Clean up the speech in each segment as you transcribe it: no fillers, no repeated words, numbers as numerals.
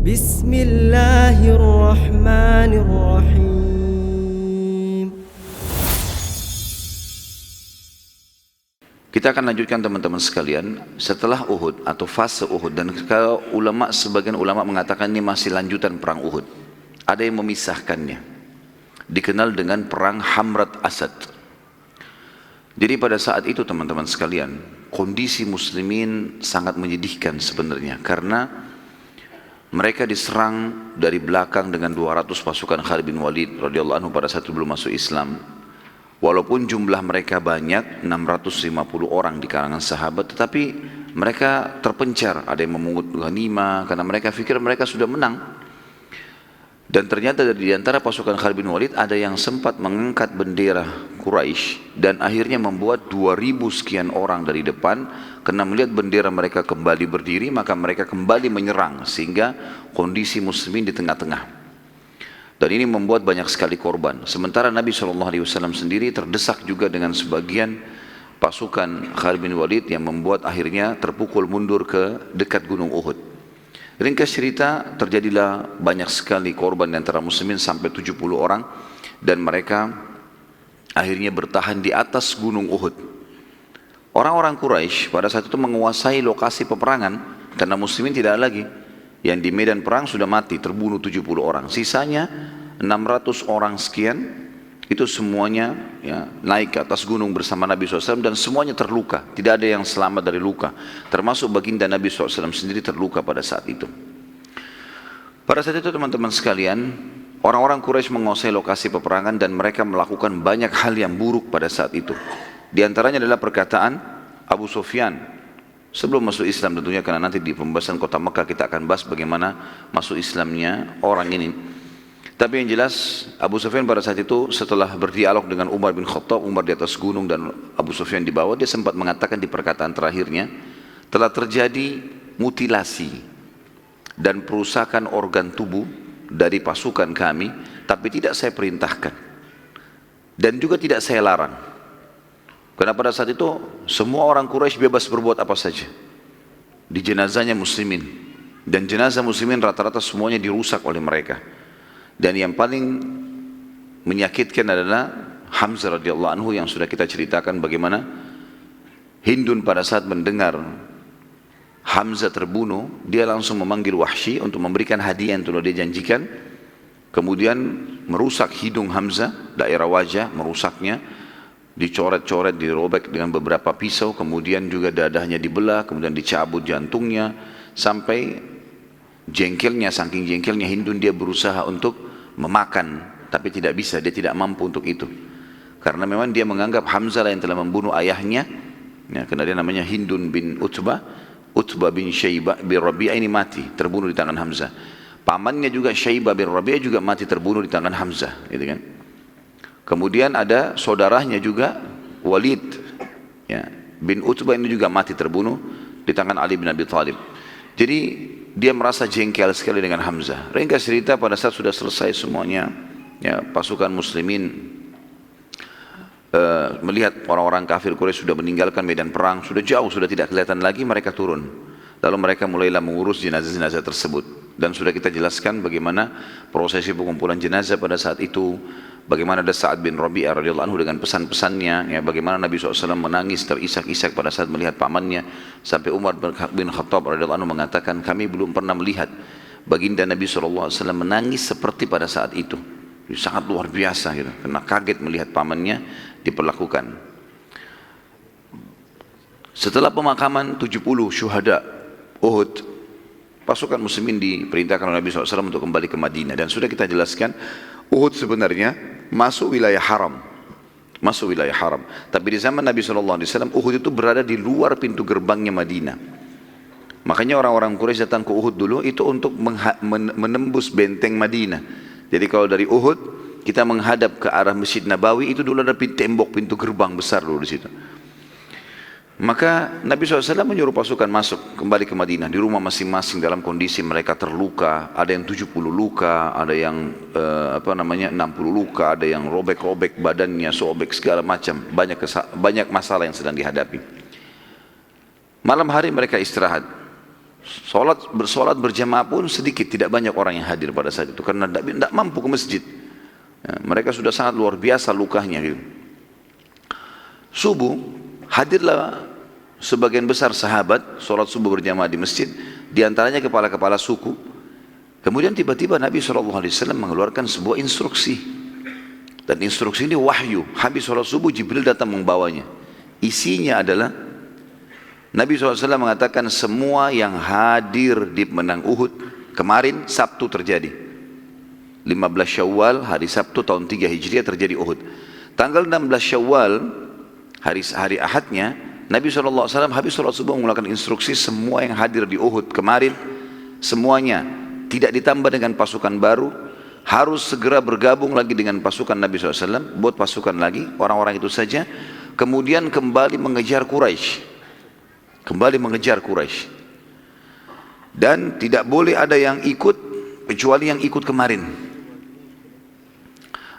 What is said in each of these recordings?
Bismillahirrahmanirrahim. Kita akan lanjutkan teman-teman sekalian setelah Uhud atau fase Uhud, dan kalau sebagian ulama mengatakan ini masih lanjutan perang Uhud. Ada yang memisahkannya. Dikenal dengan perang Hamrat Asad. Jadi pada saat itu teman-teman sekalian, kondisi muslimin sangat menyedihkan sebenarnya, karena mereka diserang dari belakang dengan 200 pasukan Khalid bin Walid radhiyallahu anhu pada saat itu belum masuk Islam. Walaupun jumlah mereka banyak, 650 orang di kalangan sahabat, tetapi mereka terpencar. Ada yang memungut ghanimah karena mereka pikir mereka sudah menang. Dan ternyata di antara pasukan Khalid bin Walid ada yang sempat mengangkat bendera Quraisy dan akhirnya membuat 2000 sekian orang dari depan, karena melihat bendera mereka kembali berdiri maka mereka kembali menyerang, sehingga kondisi muslimin di tengah-tengah. Dan ini membuat banyak sekali korban. Sementara Nabi SAW sendiri terdesak juga dengan sebagian pasukan Khalid bin Walid yang membuat akhirnya terpukul mundur ke dekat gunung Uhud. Ringkas cerita, terjadilah banyak sekali korban di antara muslimin sampai 70 orang, dan mereka akhirnya bertahan di atas gunung Uhud. Orang-orang Quraisy pada saat itu menguasai lokasi peperangan karena muslimin tidak ada lagi. Yang di medan perang sudah mati, terbunuh 70 orang. Sisanya 600 orang sekian, itu semuanya ya, naik ke atas gunung bersama Nabi SAW dan semuanya terluka. Tidak ada yang selamat dari luka. Termasuk baginda Nabi SAW sendiri terluka pada saat itu. Pada saat itu teman-teman sekalian, orang-orang Quraisy menguasai lokasi peperangan dan mereka melakukan banyak hal yang buruk pada saat itu. Di antaranya adalah perkataan Abu Sufyan sebelum masuk Islam tentunya, karena nanti di pembahasan kota Mekah kita akan bahas bagaimana masuk Islamnya orang ini. Tapi yang jelas Abu Sufyan pada saat itu setelah berdialog dengan Umar bin Khattab, Umar di atas gunung dan Abu Sufyan di bawah, dia sempat mengatakan di perkataan terakhirnya, telah terjadi mutilasi dan perusakan organ tubuh dari pasukan kami, tapi tidak saya perintahkan dan juga tidak saya larang. Karena pada saat itu semua orang Quraisy bebas berbuat apa saja di jenazahnya muslimin, dan jenazah muslimin rata-rata semuanya dirusak oleh mereka. Dan yang paling menyakitkan adalah Hamzah radhiyallahu anhu yang sudah kita ceritakan bagaimana Hindun pada saat mendengar Hamzah terbunuh, dia langsung memanggil Wahsy untuk memberikan hadiah yang telah dia janjikan. Kemudian merusak hidung Hamzah, daerah wajah merusaknya, dicoret-coret, dirobek dengan beberapa pisau, kemudian juga dadahnya dibelah, kemudian dicabut jantungnya, sampai jengkelnya, saking jengkelnya Hindun, dia berusaha untuk memakan, tapi tidak bisa, dia tidak mampu untuk itu. Karena memang dia menganggap Hamzah yang telah membunuh ayahnya, ya, karena dia namanya Hindun bin Utbah bin Syaibah bin Rabi'ah ini mati, terbunuh di tangan Hamzah. Pamannya juga Syaibah bin Rabi'ah juga mati, terbunuh di tangan Hamzah, gitu kan. Kemudian ada saudaranya juga Walid ya, bin Utbah ini juga mati, terbunuh di tangan Ali bin Abi Thalib. Jadi dia merasa jengkel sekali dengan Hamzah. Ringkas cerita, pada saat sudah selesai semuanya, ya, pasukan muslimin melihat orang-orang kafir Quraisy sudah meninggalkan medan perang, sudah jauh, sudah tidak kelihatan lagi, mereka turun. Lalu mereka mulailah mengurus jenazah-jenazah tersebut. Dan sudah kita jelaskan bagaimana prosesi pengumpulan jenazah pada saat itu, bagaimana ada Sa'ad bin Rabi'ah radhiyallahu anhu dengan pesan-pesannya, ya, bagaimana Nabi SAW menangis terisak-isak pada saat melihat pamannya, sampai Umar bin Khattab radhiyallahu anhu mengatakan, kami belum pernah melihat baginda Nabi SAW menangis seperti pada saat itu. Sangat luar biasa gitu, karena kaget melihat pamannya diperlakukan. Setelah pemakaman 70 syuhada Uhud, pasukan muslimin diperintahkan oleh Nabi SAW untuk kembali ke Madinah. Dan sudah kita jelaskan, Uhud sebenarnya masuk wilayah haram. Masuk wilayah haram. Tapi di zaman Nabi SAW, Uhud itu berada di luar pintu gerbangnya Madinah. Makanya orang-orang Quraisy datang ke Uhud dulu itu untuk menembus benteng Madinah. Jadi kalau dari Uhud kita menghadap ke arah Masjid Nabawi, itu dulu ada tembok pintu gerbang besar dulu di situ. Maka Nabi SAW menyuruh pasukan masuk kembali ke Madinah di rumah masing-masing dalam kondisi mereka terluka. Ada yang 70 luka, ada yang 60 luka, ada yang robek-robek badannya, sobek segala macam. Banyak masalah yang sedang dihadapi. Malam hari mereka istirahat. Bersolat berjamaah pun sedikit, tidak banyak orang yang hadir pada saat itu karena tidak mampu ke masjid. Ya, mereka sudah sangat luar biasa lukanya gitu. Subuh hadirlah sebagian besar sahabat solat subuh berjamaah di masjid, di antaranya kepala-kepala suku. Kemudian tiba-tiba Nabi SAW mengeluarkan sebuah instruksi, dan instruksi ini wahyu. Habis solat subuh Jibril datang membawanya. Isinya adalah Nabi SAW mengatakan semua yang hadir di menang Uhud kemarin Sabtu terjadi. 15 Syawal hari Sabtu tahun 3 Hijriah terjadi Uhud. Tanggal 16 Syawal hari Ahadnya Nabi SAW habis sholat subuh mengeluarkan instruksi semua yang hadir di Uhud kemarin semuanya tidak ditambah dengan pasukan baru, harus segera bergabung lagi dengan pasukan Nabi SAW, buat pasukan lagi, orang-orang itu saja, kemudian kembali mengejar Quraisy. Dan tidak boleh ada yang ikut kecuali yang ikut kemarin.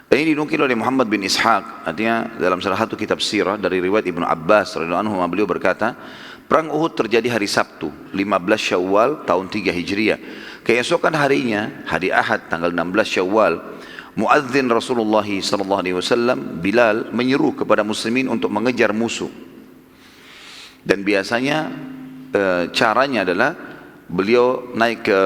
Dan ini dinukil oleh Muhammad bin Ishaq, artinya dalam salah satu kitab sirah dari riwayat Ibnu Abbas radhiyallahu anhu, beliau berkata, perang Uhud terjadi hari Sabtu 15 Syawal tahun 3 Hijriah. Keesokan harinya hari Ahad tanggal 16 Syawal, muadzin Rasulullah SAW Bilal menyeru kepada muslimin untuk mengejar musuh. Dan biasanya caranya adalah beliau naik ke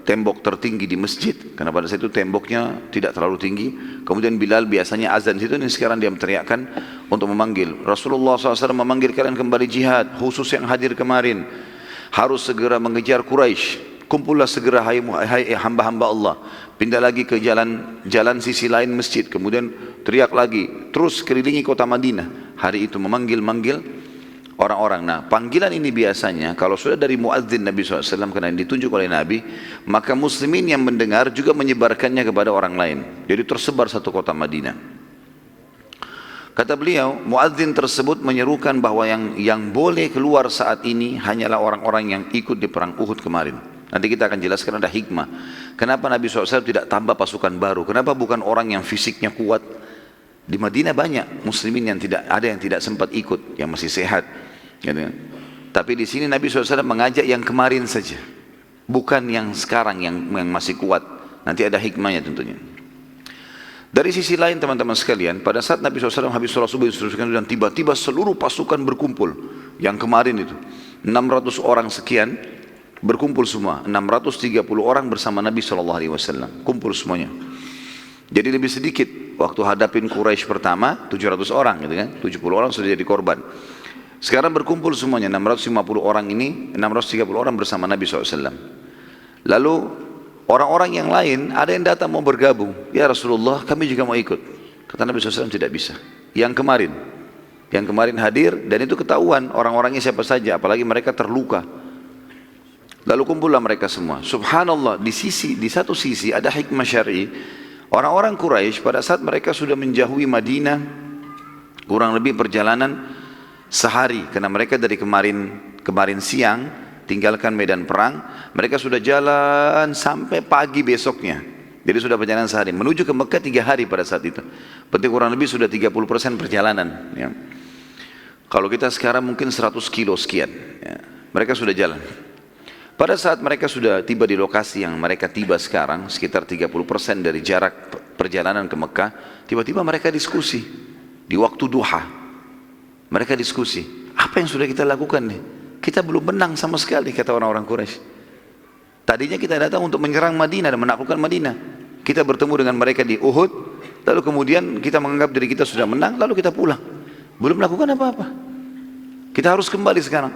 tembok tertinggi di masjid, karena pada saat itu temboknya tidak terlalu tinggi. Kemudian Bilal biasanya azan situ, dan sekarang dia meneriakkan untuk memanggil Rasulullah SAW, memanggil kalian kembali jihad, khusus yang hadir kemarin harus segera mengejar Quraisy. Kumpullah segera hai hamba-hamba Allah, pindah lagi ke jalan sisi lain masjid. Kemudian teriak lagi, terus kelilingi kota Madinah. Hari itu memanggil orang-orang. Nah, panggilan ini biasanya kalau sudah dari muadzin Nabi SAW, karena ditunjuk oleh Nabi, maka muslimin yang mendengar juga menyebarkannya kepada orang lain. Jadi tersebar satu kota Madinah. Kata beliau, muadzin tersebut menyerukan bahwa yang boleh keluar saat ini hanyalah orang-orang yang ikut di perang Uhud kemarin. Nanti kita akan jelaskan ada hikmah. Kenapa Nabi SAW tidak tambah pasukan baru? Kenapa bukan orang yang fisiknya kuat? Di Madinah banyak muslimin yang tidak sempat ikut, yang masih sehat. Gitu. Tapi di sini Nabi SAW mengajak yang kemarin saja, bukan yang sekarang yang masih kuat. Nanti ada hikmahnya tentunya. Dari sisi lain teman-teman sekalian, pada saat Nabi SAW habis sholat subuh dan tiba-tiba seluruh pasukan berkumpul. Yang kemarin itu 600 orang sekian berkumpul semua, 630 orang bersama Nabi SAW, kumpul semuanya. Jadi lebih sedikit waktu hadapin Quraisy pertama 700 orang gitu kan, 70 orang sudah jadi korban. Sekarang berkumpul semuanya 650 orang ini, 630 orang bersama Nabi SAW. Lalu orang-orang yang lain ada yang datang mau bergabung. Ya Rasulullah, kami juga mau ikut. Kata Nabi SAW, tidak bisa. Yang kemarin hadir, dan itu ketahuan orang-orangnya siapa saja, apalagi mereka terluka. Lalu kumpullah mereka semua. Subhanallah, di satu sisi ada hikmah syar'i. Orang-orang Quraisy pada saat mereka sudah menjauhi Madinah kurang lebih perjalanan sehari, karena mereka dari kemarin siang tinggalkan medan perang, mereka sudah jalan sampai pagi besoknya. Jadi sudah perjalanan sehari, menuju ke Mekah 3 hari pada saat itu. Berarti kurang lebih sudah 30% perjalanan. Ya. Kalau kita sekarang mungkin 100 kilo sekian. Ya. Mereka sudah jalan. Pada saat mereka sudah tiba di lokasi yang mereka tiba sekarang, sekitar 30% dari jarak perjalanan ke Mekah, tiba-tiba mereka diskusi di waktu duha. Mereka diskusi, apa yang sudah kita lakukan nih? Kita belum menang sama sekali, kata orang-orang Quraisy. Tadinya kita datang untuk menyerang Madinah dan menaklukkan Madinah. Kita bertemu dengan mereka di Uhud, lalu kemudian kita menganggap diri kita sudah menang, lalu kita pulang. Belum melakukan apa-apa. Kita harus kembali sekarang.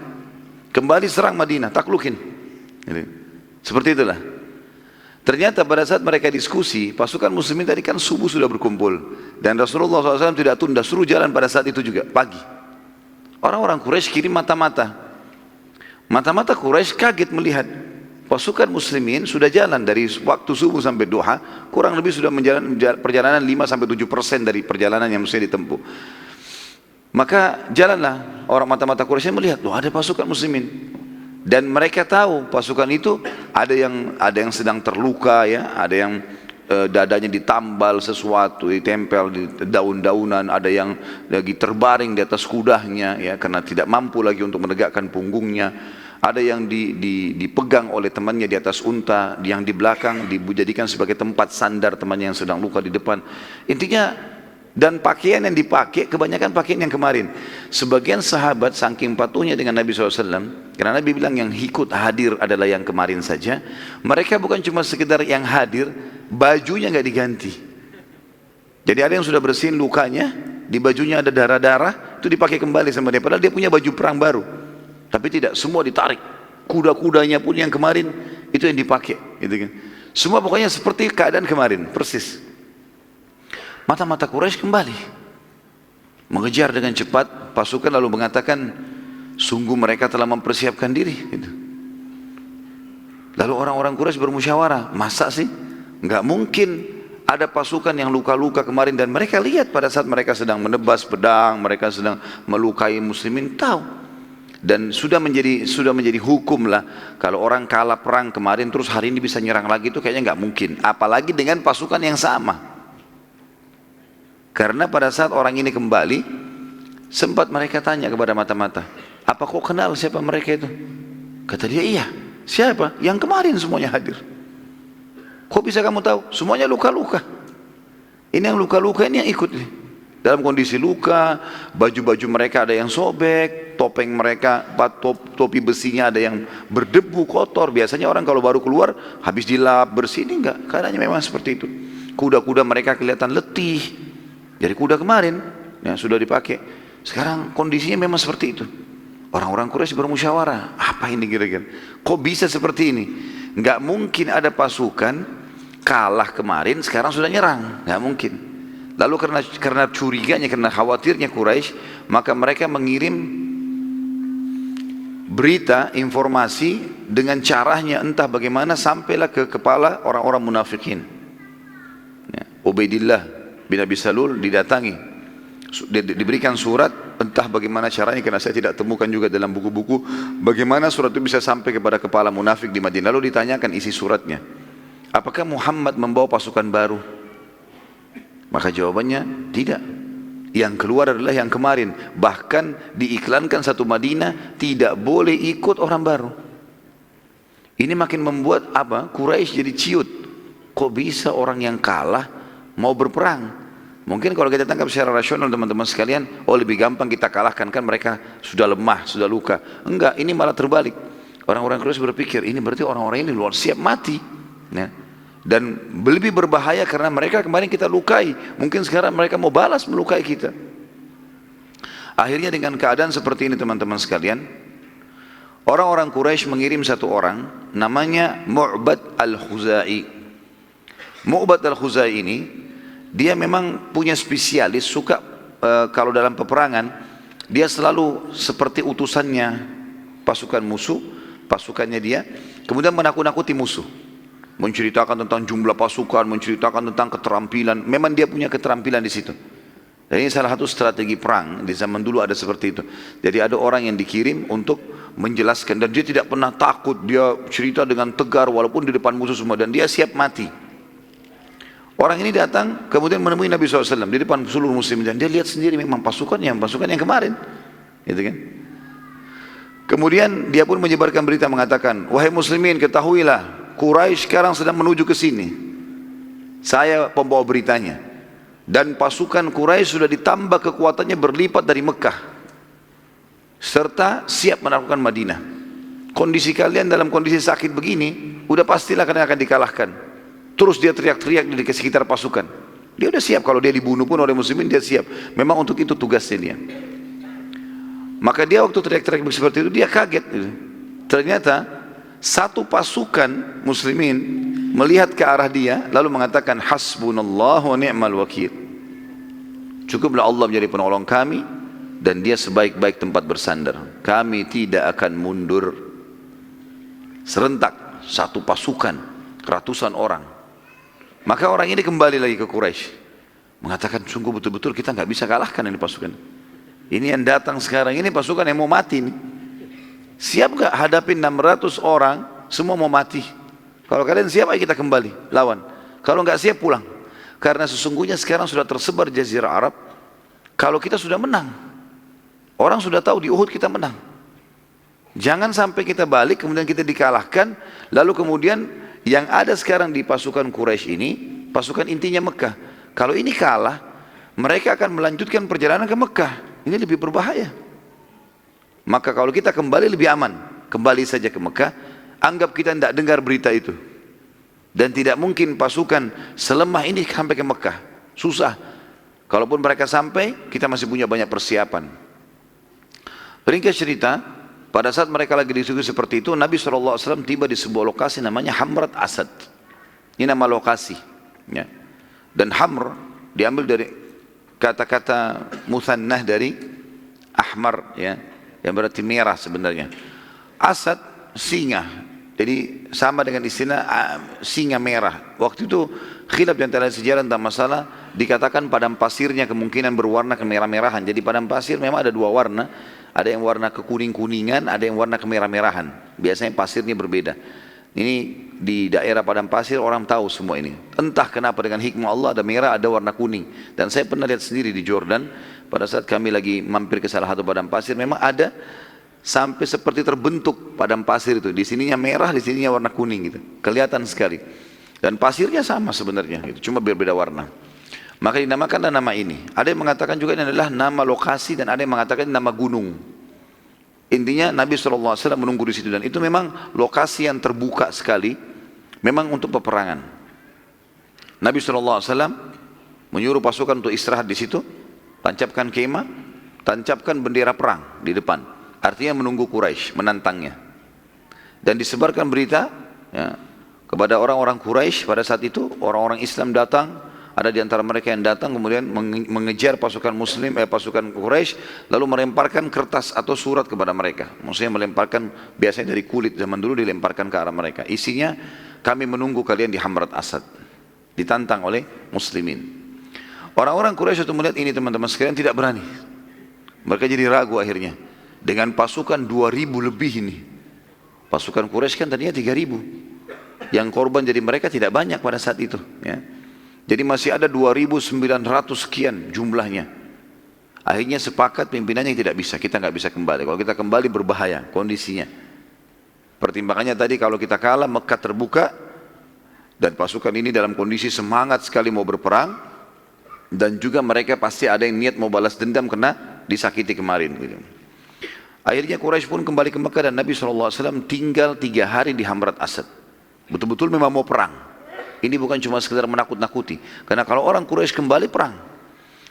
Kembali serang Madinah, taklukin. Seperti itulah. Ternyata pada saat mereka diskusi, pasukan muslimin tadi kan subuh sudah berkumpul, dan Rasulullah SAW tidak tunda, suruh jalan pada saat itu juga, pagi. Orang-orang Quraisy kirim mata-mata Quraisy kaget melihat pasukan muslimin sudah jalan dari waktu subuh sampai duha, kurang lebih sudah perjalanan 5-7% dari perjalanan yang mesti ditempuh. Maka jalanlah orang mata-mata Quraisy melihat, loh ada pasukan muslimin. Dan mereka tahu pasukan itu ada yang sedang terluka, ya, ada yang dadanya ditambal sesuatu, ditempel di daun-daunan, ada yang lagi terbaring di atas kudanya, ya, karena tidak mampu lagi untuk menegakkan punggungnya, ada yang dipegang oleh temannya di atas unta, yang di belakang dijadikan sebagai tempat sandar temannya yang sedang luka di depan. Intinya, dan pakaian yang dipakai kebanyakan pakaian yang kemarin. Sebagian sahabat saking patuhnya dengan Nabi SAW, karena Nabi bilang yang ikut hadir adalah yang kemarin saja, mereka bukan cuma sekedar yang hadir, bajunya nggak diganti. Jadi ada yang sudah bersihin lukanya, di bajunya ada darah-darah, itu dipakai kembali sama dia, padahal dia punya baju perang baru. Tapi tidak, semua ditarik. Kuda-kudanya pun yang kemarin itu yang dipakai, gitu kan. Semua pokoknya seperti keadaan kemarin, persis. Mata-mata Quraisy kembali mengejar dengan cepat pasukan, lalu mengatakan sungguh mereka telah mempersiapkan diri, gitu. Lalu orang-orang Quraisy bermusyawarah, masa sih nggak mungkin ada pasukan yang luka-luka kemarin, dan mereka lihat pada saat mereka sedang menebas pedang, mereka sedang melukai muslimin, tahu. Dan sudah menjadi hukum lah, kalau orang kalah perang kemarin terus hari ini bisa nyerang lagi, itu kayaknya nggak mungkin, apalagi dengan pasukan yang sama. Karena pada saat orang ini kembali, sempat mereka tanya kepada mata-mata, apa kau kenal siapa mereka itu? Kata dia, iya. Siapa? Yang kemarin semuanya hadir. Kok bisa kamu tahu? Semuanya luka-luka. Ini yang luka-luka ini yang ikut nih. Dalam kondisi luka, baju-baju mereka ada yang sobek, topeng mereka, topi besinya ada yang berdebu, kotor. Biasanya orang kalau baru keluar, habis dilap, bersih, ini enggak. Keadaannya memang seperti itu. Kuda-kuda mereka kelihatan letih. Dari kuda kemarin, ya, sudah dipakai. Sekarang kondisinya memang seperti itu. Orang-orang Quraisy bermusyawarah, apa ini kira-kira? Kok bisa seperti ini? Enggak mungkin ada pasukan kalah kemarin, sekarang sudah nyerang. Enggak mungkin. Lalu karena curiganya, karena khawatirnya Quraisy, maka mereka mengirim berita, informasi dengan caranya entah bagaimana sampailah ke kepala orang-orang munafikin. Ya, Ubaidillah bin Abi Salul didatangi, diberikan surat, entah bagaimana caranya, karena saya tidak temukan juga dalam buku-buku bagaimana surat itu bisa sampai kepada kepala munafik di Madinah. Lalu ditanyakan isi suratnya, apakah Muhammad membawa pasukan baru? Maka jawabannya tidak, yang keluar adalah yang kemarin. Bahkan diiklankan satu Madinah tidak boleh ikut orang baru. Ini makin membuat apa? Quraisy jadi ciut. Kok bisa orang yang kalah mau berperang? Mungkin kalau kita tangkap secara rasional teman-teman sekalian, oh lebih gampang kita kalahkan, kan mereka sudah lemah, sudah luka. Enggak, ini malah terbalik. Orang-orang Quraisy berpikir, ini berarti orang-orang ini luar siap mati, ya. Dan lebih berbahaya karena mereka kemarin kita lukai, mungkin sekarang mereka mau balas melukai kita. Akhirnya dengan keadaan seperti ini teman-teman sekalian, orang-orang Quraisy mengirim satu orang namanya Mu'bad al-Khuzai. Mu'bad al-Khuzai ini dia memang punya spesialis, suka kalau dalam peperangan dia selalu seperti utusannya pasukan musuh, pasukannya dia, kemudian menakut-nakuti musuh, menceritakan tentang jumlah pasukan, menceritakan tentang keterampilan. Memang dia punya keterampilan di situ. Dan ini salah satu strategi perang di zaman dulu ada seperti itu. Jadi ada orang yang dikirim untuk menjelaskan, dan dia tidak pernah takut, dia cerita dengan tegar walaupun di depan musuh semua, dan dia siap mati. Orang ini datang kemudian menemui Nabi SAW di depan seluruh muslim, dan dia lihat sendiri memang pasukan yang kemarin, gitu kan. Kemudian dia pun menyebarkan berita mengatakan, wahai muslimin, ketahuilah Quraisy sekarang sedang menuju ke sini. Saya pembawa beritanya, dan pasukan Quraisy sudah ditambah kekuatannya berlipat dari Mekah, serta siap menaklukkan Madinah. Kondisi kalian dalam kondisi sakit begini, udah pastilah kalian akan dikalahkan. Terus dia teriak-teriak di sekitar pasukan. Dia udah siap, kalau dia dibunuh pun oleh muslimin dia siap. Memang untuk itu tugasnya dia. Maka dia waktu teriak-teriak seperti itu, dia kaget. Ternyata satu pasukan muslimin melihat ke arah dia, lalu mengatakan, hasbunallahu wa ni'mal wakil. Cukuplah Allah menjadi penolong kami, dan dia sebaik-baik tempat bersandar. Kami tidak akan mundur. Serentak satu pasukan, ratusan orang. Maka orang ini kembali lagi ke Quraisy, mengatakan, sungguh betul-betul kita nggak bisa kalahkan ini pasukan. Ini yang datang sekarang ini pasukan yang mau mati nih. Siap nggak hadapin 600 orang semua mau mati? Kalau kalian siap, ayo kita kembali lawan. Kalau nggak siap, pulang. Karena sesungguhnya sekarang sudah tersebar Jazirah Arab, kalau kita sudah menang, orang sudah tahu di Uhud kita menang. Jangan sampai kita balik kemudian kita dikalahkan, lalu kemudian yang ada sekarang di pasukan Quraisy ini, pasukan intinya Mekah. Kalau ini kalah, mereka akan melanjutkan perjalanan ke Mekah. Ini lebih berbahaya. Maka kalau kita kembali lebih aman, kembali saja ke Mekah, anggap kita tidak dengar berita itu. Dan tidak mungkin pasukan selemah ini sampai ke Mekah. Susah. Kalaupun mereka sampai, kita masih punya banyak persiapan. Ringkas cerita, pada saat mereka lagi disuguhi seperti itu, Nabi SAW tiba di sebuah lokasi namanya Hamrat Asad. Ini nama lokasi. Ya. Dan Hamr diambil dari kata-kata muthannah dari ahmar, ya, yang berarti merah sebenarnya. Asad, singa. Jadi sama dengan istilah singa merah. Waktu itu khilaf di antara sejarah tentang masalah, dikatakan padang pasirnya kemungkinan berwarna kemerah-merahan. Jadi padang pasir memang ada dua warna. Ada yang warna kekuning-kuningan, ada yang warna kemerah-merahan. Biasanya pasirnya berbeda. Ini di daerah padang pasir orang tahu semua ini. Entah kenapa dengan hikmah Allah ada merah, ada warna kuning. Dan saya pernah lihat sendiri di Jordan, pada saat kami lagi mampir ke salah satu padang pasir, memang ada sampai seperti terbentuk padang pasir itu. Di sininya merah, di sininya warna kuning gitu. Kelihatan sekali. Dan pasirnya sama sebenarnya, gitu. Cuma berbeda warna. Maka dinamakanlah nama ini. Ada yang mengatakan juga ini adalah nama lokasi dan ada yang mengatakan ini nama gunung. Intinya Nabi SAW menunggu di situ dan itu memang lokasi yang terbuka sekali, memang untuk peperangan. Nabi SAW menyuruh pasukan untuk istirahat di situ, tancapkan kemah, tancapkan bendera perang di depan. Artinya menunggu Quraisy, menantangnya. Dan disebarkan berita ya, kepada orang-orang Quraisy pada saat itu, orang-orang Islam datang. Ada di antara mereka yang datang kemudian mengejar pasukan Muslim, pasukan Quraisy, lalu melemparkan kertas atau surat kepada mereka. Maksudnya melemparkan biasanya dari kulit zaman dulu dilemparkan ke arah mereka. Isinya, kami menunggu kalian di Hamrat Asad. Ditantang oleh Muslimin. Orang-orang Quraisy itu melihat ini teman-teman sekalian tidak berani. Mereka jadi ragu akhirnya. Dengan pasukan 2.000 lebih ini. Pasukan Quraisy kan tadinya 3.000. Yang korban jadi mereka tidak banyak pada saat itu. Ya. Jadi masih ada 2.900 sekian jumlahnya. Akhirnya sepakat pimpinannya tidak bisa, kita nggak bisa kembali. Kalau kita kembali berbahaya kondisinya. Pertimbangannya tadi kalau kita kalah Mekah terbuka dan pasukan ini dalam kondisi semangat sekali mau berperang dan juga mereka pasti ada yang niat mau balas dendam karena disakiti kemarin. Gitu. Akhirnya Quraisy pun kembali ke Mekah dan Nabi SAW tinggal 3 hari di Hamrat Asad. Betul-betul memang mau perang. Ini bukan cuma sekedar menakut-nakuti. Karena kalau orang Quraisy kembali perang.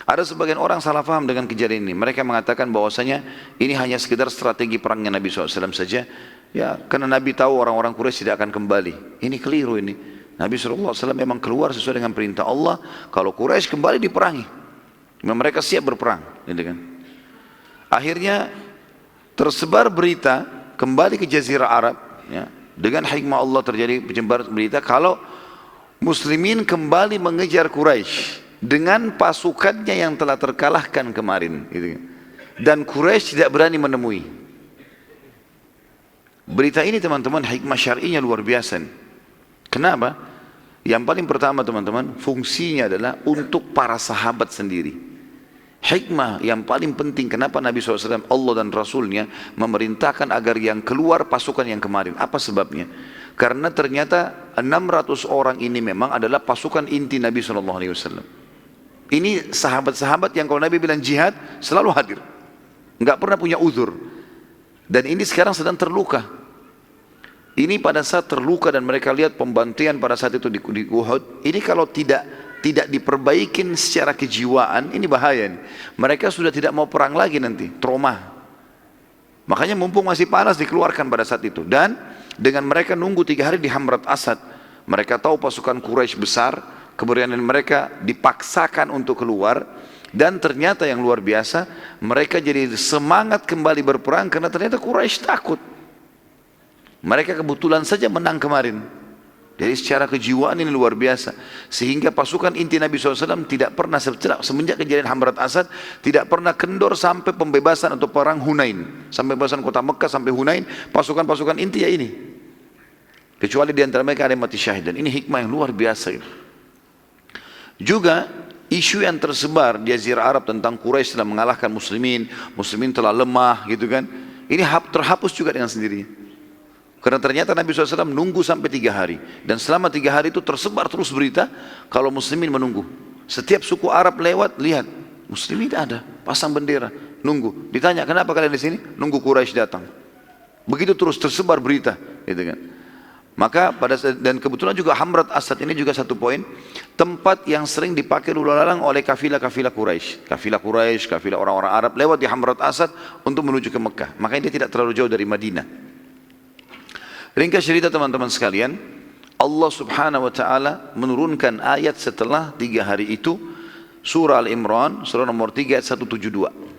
Ada sebagian orang salah paham dengan kejadian ini. Mereka mengatakan bahwasanya ini hanya sekedar strategi perangnya Nabi SAW saja. Ya, karena Nabi tahu orang-orang Quraisy tidak akan kembali. Ini keliru ini. Nabi SAW memang keluar sesuai dengan perintah Allah. Kalau Quraisy kembali diperangi. Mereka siap berperang. Gitu kan. Akhirnya tersebar berita kembali ke Jazirah Arab. Ya, dengan hikmah Allah terjadi penyebar berita kalau Muslimin kembali mengejar Quraisy dengan pasukannya yang telah terkalahkan kemarin. Gitu. Dan Quraisy tidak berani menemui. Berita ini teman-teman hikmah syar'inya luar biasa. Kenapa? Yang paling pertama teman-teman, fungsinya adalah untuk para sahabat sendiri. Hikmah yang paling penting kenapa Nabi SAW, Allah dan Rasulnya memerintahkan agar yang keluar pasukan yang kemarin. Apa sebabnya? Karena ternyata 600 orang ini memang adalah pasukan inti Nabi SAW. Ini sahabat-sahabat yang kalau Nabi bilang jihad selalu hadir. Enggak pernah punya uzur. Dan ini sekarang sedang terluka. Ini pada saat terluka dan mereka lihat pembantian pada saat itu di Uhud. Ini kalau tidak diperbaikin secara kejiwaan, ini bahaya nih. Mereka sudah tidak mau perang lagi nanti, trauma. Makanya mumpung masih panas dikeluarkan pada saat itu. Dan dengan mereka nunggu 3 hari di Hamrat Asad, mereka tahu pasukan Quraisy besar, keberanian mereka dipaksakan untuk keluar, dan ternyata yang luar biasa, mereka jadi semangat kembali berperang karena ternyata Quraisy takut. Mereka kebetulan saja menang kemarin. Jadi secara kejiwaan ini luar biasa. Sehingga pasukan inti Nabi SAW tidak pernah semenjak kejadian Hamrat Asad tidak pernah kendor sampai pembebasan atau perang Hunain. Sampai pembebasan kota Mekah sampai Hunain, pasukan-pasukan inti ya ini. Kecuali di antara mereka ada yang mati syahid. Dan ini hikmah yang luar biasa. Juga isu yang tersebar di Jazirah Arab tentang Quraisy telah mengalahkan muslimin telah lemah gitu kan. Ini terhapus juga dengan sendirinya. Karena ternyata Nabi SAW nunggu sampai 3 hari. Dan selama 3 hari itu tersebar terus berita kalau muslimin menunggu. Setiap suku Arab lewat, lihat, muslimin ada, pasang bendera, nunggu. Ditanya, kenapa kalian di sini? Nunggu Quraisy datang. Begitu terus tersebar berita, gitu kan. Maka dan kebetulan juga Hamrat Asad ini juga satu poin, tempat yang sering dipakai lalu lalang oleh kafilah-kafilah Quraisy. Kafilah Quraisy, kafilah orang-orang Arab lewat di Hamrat Asad untuk menuju ke Mekah. Makanya dia tidak terlalu jauh dari Madinah. Ringkas cerita teman-teman sekalian, Allah Subhanahu wa taala menurunkan ayat setelah 3 hari itu, surah Al-Imran, surah nomor 3 ayat 172.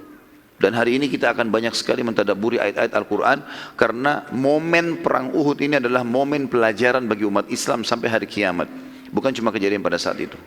Dan hari ini kita akan banyak sekali mentadabburi ayat-ayat Al-Quran, karena momen perang Uhud ini adalah momen pelajaran bagi umat Islam sampai hari kiamat. Bukan cuma kejadian pada saat itu.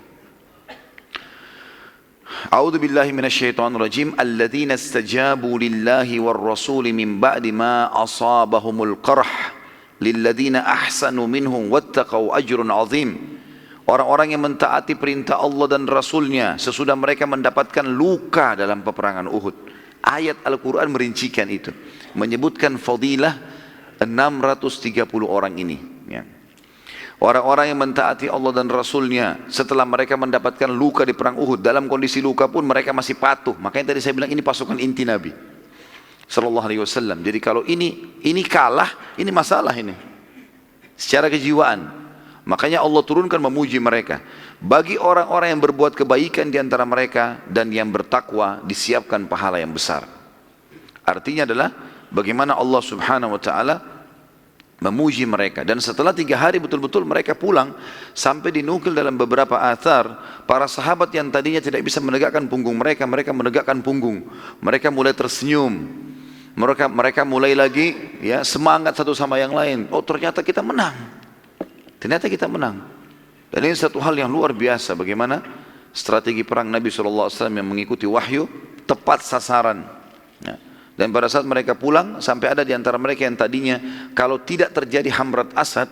A'udzu billahi minasyaitonir rajim. Alladzina istajabu lillahi war rasuli min ba'di ma asabahumul qarh lilladzina ahsanu minhum wattaqau ajrun 'azim. Orang-orang yang mentaati perintah Allah dan Rasulnya sesudah mereka mendapatkan luka dalam peperangan Uhud. Ayat Al-Quran merincikan itu, menyebutkan fadilah 630 orang ini, ya. Orang-orang yang mentaati Allah dan Rasulnya setelah mereka mendapatkan luka di perang Uhud, dalam kondisi luka pun mereka masih patuh. Makanya tadi saya bilang ini pasukan inti Nabi Sallallahu Alaihi Wasallam. Jadi kalau ini kalah, ini masalah ini secara kejiwaan. Makanya Allah turunkan memuji mereka. Bagi orang-orang yang berbuat kebaikan di antara mereka dan yang bertakwa, disiapkan pahala yang besar. Artinya adalah bagaimana Allah Subhanahu wa taala memuji mereka. Dan setelah 3 hari betul-betul mereka pulang, sampai dinukil dalam beberapa athar, para sahabat yang tadinya tidak bisa menegakkan punggung mereka, mereka menegakkan punggung. Mereka mulai tersenyum. Mereka mulai lagi ya semangat satu sama yang lain. Oh, ternyata kita menang. Ternyata kita menang. Dan ini satu hal yang luar biasa, bagaimana strategi perang Nabi SAW yang mengikuti wahyu tepat sasaran, ya. Dan pada saat mereka pulang, sampai ada di antara mereka yang tadinya kalau tidak terjadi Hamrat Asad,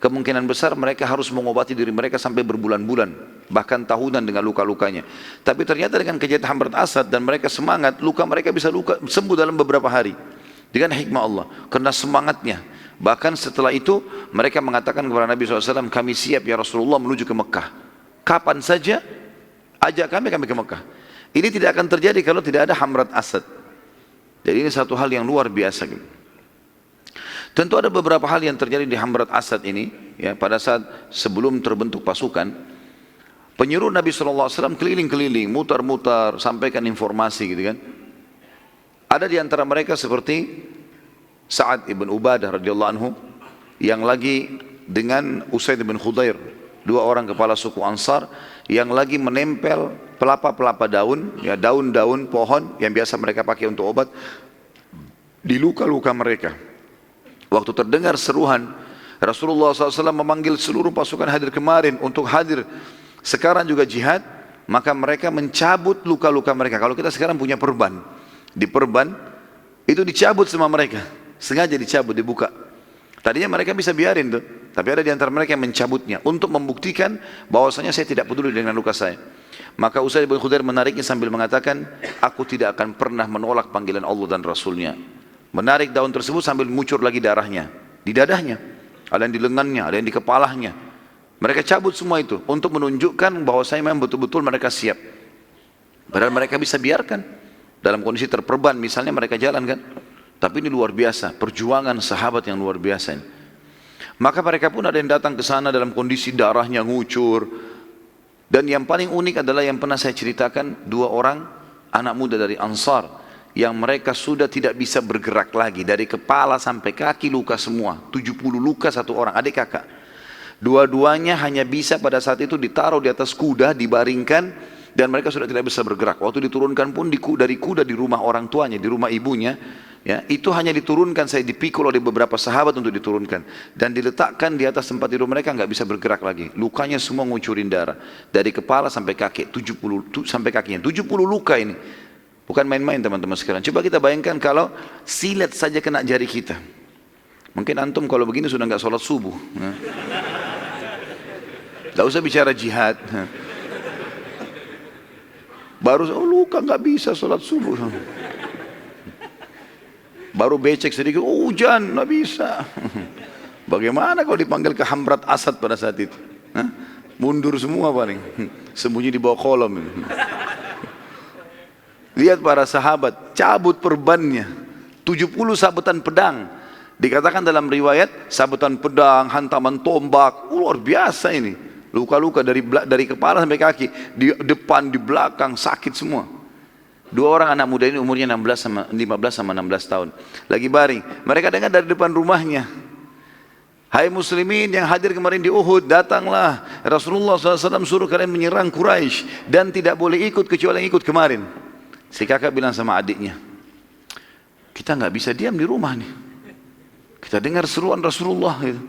kemungkinan besar mereka harus mengobati diri mereka sampai berbulan-bulan, bahkan tahunan dengan luka-lukanya. Tapi ternyata dengan kejadian Hamrat Asad dan mereka semangat, luka mereka bisa sembuh dalam beberapa hari dengan hikmah Allah, karena semangatnya. Bahkan setelah itu mereka mengatakan kepada Nabi SAW, kami siap ya Rasulullah menuju ke Mekah. Kapan saja ajak kami ke Mekah. Ini tidak akan terjadi kalau tidak ada Hamrat Asad. Jadi ini satu hal yang luar biasa. Tentu ada beberapa hal yang terjadi di Hamrat Asad ini, ya, pada saat sebelum terbentuk pasukan. Penyuruh Nabi SAW keliling-keliling, mutar-mutar, sampaikan informasi gitu kan. Ada di antara mereka seperti Sa'ad ibn Ubadah radhiyallahu anhu yang lagi dengan Usaid bin Khudair, 2 orang kepala suku Ansar yang lagi menempel pelapa-pelapa daun, ya, daun-daun pohon yang biasa mereka pakai untuk obat di luka-luka mereka. Waktu terdengar seruan Rasulullah SAW memanggil seluruh pasukan hadir kemarin untuk hadir sekarang juga jihad, maka mereka mencabut luka-luka mereka. Kalau kita sekarang punya perban, di perban itu dicabut sama mereka. Sengaja dicabut, dibuka. Tadinya mereka bisa biarin tuh, tapi ada di antara mereka yang mencabutnya untuk membuktikan bahwasanya saya tidak peduli dengan luka saya. Maka Usaid bin Khudair menariknya sambil mengatakan, aku tidak akan pernah menolak panggilan Allah dan Rasulnya. Menarik daun tersebut sambil muncur lagi darahnya di dadahnya, ada yang di lengannya, ada yang di kepalanya. Mereka cabut semua itu untuk menunjukkan bahwasanya memang betul-betul mereka siap. Padahal mereka bisa biarkan dalam kondisi terperban, misalnya mereka jalan kan. Tapi ini luar biasa, perjuangan sahabat yang luar biasa ini. Maka mereka pun ada yang datang ke sana dalam kondisi darahnya ngucur. Dan yang paling unik adalah yang pernah saya ceritakan, 2 orang anak muda dari Ansar yang mereka sudah tidak bisa bergerak lagi, dari kepala sampai kaki luka semua, 70 luka satu orang, adik kakak. Dua-duanya hanya bisa pada saat itu ditaruh di atas kuda, dibaringkan, dan mereka sudah tidak bisa bergerak. Waktu diturunkan pun dari kuda di rumah orang tuanya, di rumah ibunya, ya, itu hanya diturunkan, saya dipikul oleh beberapa sahabat untuk diturunkan dan diletakkan di atas tempat tidur mereka, nggak bisa bergerak lagi. Lukanya semua ngucurin darah dari kepala sampai kaki, 70 sampai kakinya, 70 luka ini. Bukan main-main teman-teman sekalian. Coba kita bayangkan kalau silet saja kena jari kita. Mungkin antum kalau begini sudah nggak sholat subuh. Nggak usah bicara jihad. Baru luka nggak bisa sholat subuh. Baru becek sedikit, oh hujan, nggak bisa. Bagaimana kalau dipanggil ke Hamrat Asad pada saat itu? Hah? Mundur semua paling, sembunyi di bawah kolom. Lihat para sahabat, cabut perbannya, 70 sabetan pedang. Dikatakan dalam riwayat, sabetan pedang, hantaman tombak, luar biasa ini. Luka-luka dari kepala sampai kaki, di depan, di belakang, sakit semua. Dua orang anak muda ini umurnya 15 sama 16 tahun. Lagi baring, mereka dengar dari depan rumahnya. Hai muslimin yang hadir kemarin di Uhud, datanglah. Rasulullah SAW suruh kalian menyerang Quraisy dan tidak boleh ikut kecuali yang ikut kemarin. Si kakak bilang sama adiknya, kita nggak bisa diam di rumah nih. Kita dengar seruan Rasulullah gitu.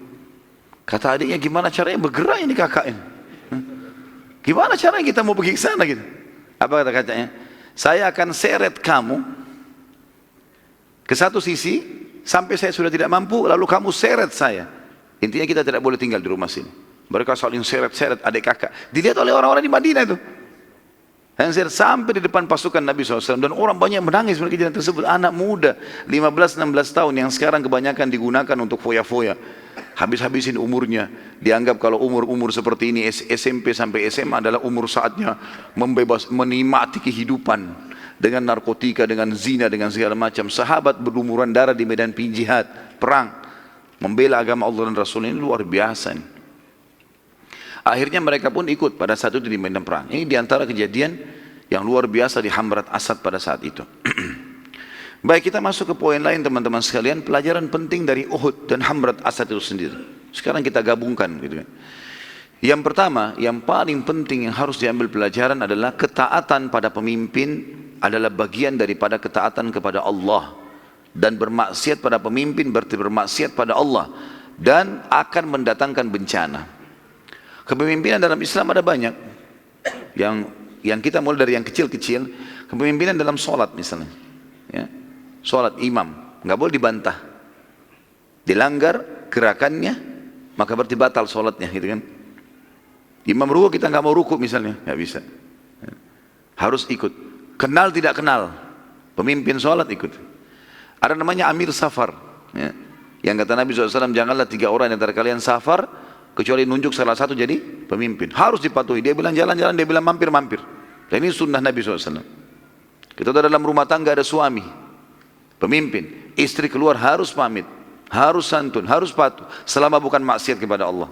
Kata adiknya, gimana caranya bergerak ini kakak ini? Gimana caranya kita mau pergi ke sana gitu? Apa kata kakaknya? Saya akan seret kamu ke satu sisi sampai saya sudah tidak mampu, lalu kamu seret saya. Intinya kita tidak boleh tinggal di rumah sini. Mereka saling seret-seret adik kakak. Dilihat oleh orang-orang di Madinah itu. Dan sampai di depan pasukan Nabi SAW. Dan orang banyak menangis pada kejadian tersebut. Anak muda 15-16 tahun yang sekarang kebanyakan digunakan untuk foya-foya. Habis-habisin umurnya. Dianggap kalau umur-umur seperti ini SMP sampai SMA adalah umur saatnya menikmati kehidupan. Dengan narkotika, dengan zina, dengan segala macam. Sahabat berlumuran darah di medan jihad, perang. Membela agama Allah dan Rasul ini luar biasa nih. Akhirnya mereka pun ikut pada saat itu di medan perang. Ini diantara kejadian yang luar biasa di Hamrat Asad pada saat itu. Baik, kita masuk ke poin lain teman-teman sekalian. Pelajaran penting dari Uhud dan Hamrat Asad itu sendiri. Sekarang kita gabungkan gitu kan. Yang pertama, yang paling penting yang harus diambil pelajaran adalah ketaatan pada pemimpin adalah bagian daripada ketaatan kepada Allah. Dan bermaksiat pada pemimpin berarti bermaksiat pada Allah. Dan akan mendatangkan bencana. Kepemimpinan dalam Islam ada banyak. Yang kita mulai dari yang kecil-kecil. Kepemimpinan dalam sholat misalnya. Ya. Sholat imam. Nggak boleh dibantah. Dilanggar gerakannya, maka berarti batal sholatnya gitu kan. Imam ruku kita nggak mau ruku misalnya. Nggak bisa. Harus ikut. Kenal tidak kenal. Pemimpin sholat ikut. Ada namanya Amir Safar. Ya. Yang kata Nabi SAW, janganlah 3 orang yang antara kalian safar, kecuali nunjuk salah satu jadi pemimpin. Harus dipatuhi. Dia bilang jalan-jalan, dia bilang mampir-mampir. Dan ini sunnah Nabi SAW. Kita tahu dalam rumah tangga ada suami, pemimpin. Istri keluar harus pamit, harus santun, harus patuh. Selama bukan maksiat kepada Allah.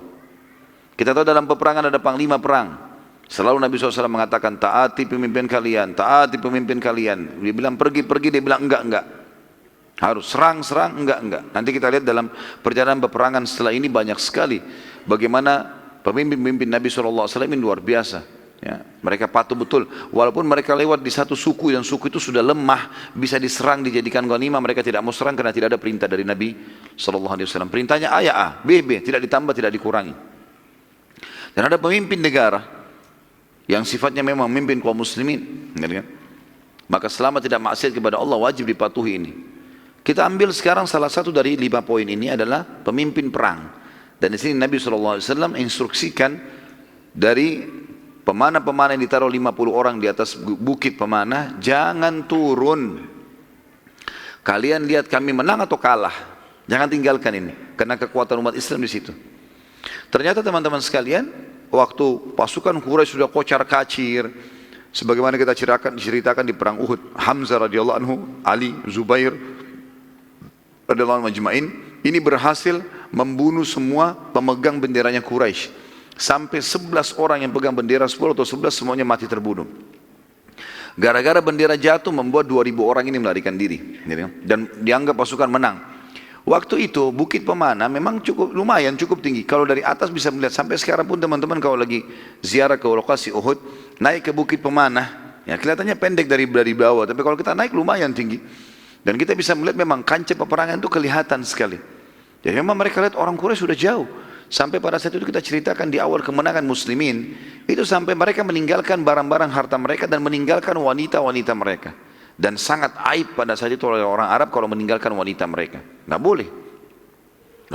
Kita tahu dalam peperangan ada panglima perang. Selalu Nabi SAW mengatakan, taati pemimpin kalian, taati pemimpin kalian. Dia bilang pergi-pergi, dia bilang enggak. Harus serang, enggak. Nanti kita lihat dalam perjalanan peperangan setelah ini banyak sekali bagaimana pemimpin-pemimpin Nabi SAW ini luar biasa. Ya, mereka patuh betul. Walaupun mereka lewat di satu suku dan suku itu sudah lemah, bisa diserang, dijadikan ghanimah, mereka tidak mau serang karena tidak ada perintah dari Nabi SAW. Perintahnya A ya A, B, tidak ditambah, tidak dikurangi. Dan ada pemimpin negara yang sifatnya memang memimpin kaum muslimin. Maka selama tidak maksiat kepada Allah wajib dipatuhi ini. Kita ambil sekarang salah satu dari 5 poin ini adalah pemimpin perang. Dan di sini Nabi SAW instruksikan dari pemanah-pemanah yang ditaruh 50 orang di atas bukit pemanah, jangan turun. Kalian lihat kami menang atau kalah. Jangan tinggalkan ini, karena kekuatan umat Islam di situ. Ternyata teman-teman sekalian, waktu pasukan Quraisy sudah kocar-kacir, sebagaimana kita ceritakan di perang Uhud, Hamzah radhiyallahu anhu, Ali, Zubair radhiyallahu anhu majma'in, ini berhasil membunuh semua pemegang benderanya Quraisy. Sampai 11 orang yang pegang bendera 10 atau 11 semuanya mati terbunuh. Gara-gara bendera jatuh membuat 2000 orang ini melarikan diri. Dan dianggap pasukan menang. Waktu itu bukit pemanah memang lumayan cukup tinggi. Kalau dari atas bisa melihat, sampai sekarang pun teman-teman kalau lagi ziarah ke lokasi Uhud, naik ke bukit pemanah, ya kelihatannya pendek dari bawah, tapi kalau kita naik lumayan tinggi. Dan kita bisa melihat memang kancah peperangan itu kelihatan sekali. Jadi memang mereka lihat orang Quraisy sudah jauh. Sampai pada saat itu kita ceritakan di awal kemenangan muslimin, itu sampai mereka meninggalkan barang-barang harta mereka dan meninggalkan wanita-wanita mereka. Dan sangat aib pada saat itu oleh orang Arab kalau meninggalkan wanita mereka. Nggak boleh.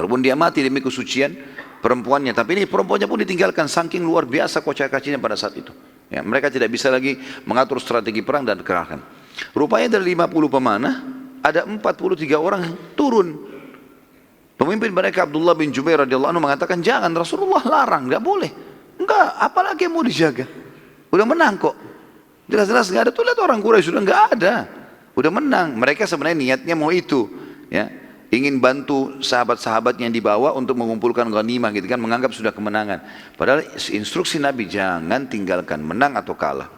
Walaupun dia mati demi kesucian perempuannya, tapi ini perempuannya pun ditinggalkan saking luar biasa kocar-kacirnya pada saat itu. Ya, mereka tidak bisa lagi mengatur strategi perang dan gerakan. Rupanya dari 50 pemanah, ada 43 orang turun. Pemimpin mereka Abdullah bin Jubair radhiyallahu anhu mengatakan, jangan, Rasulullah larang, nggak boleh. Enggak, apalagi yang mau dijaga. Udah menang kok. Jelas-jelas nggak ada. Tuh lihat orang Quraisy sudah nggak ada. Udah menang. Mereka sebenarnya niatnya mau itu, ya, ingin bantu sahabat-sahabat yang dibawa untuk mengumpulkan ghanimah gitu kan, menganggap sudah kemenangan. Padahal instruksi Nabi, jangan tinggalkan, menang atau kalah.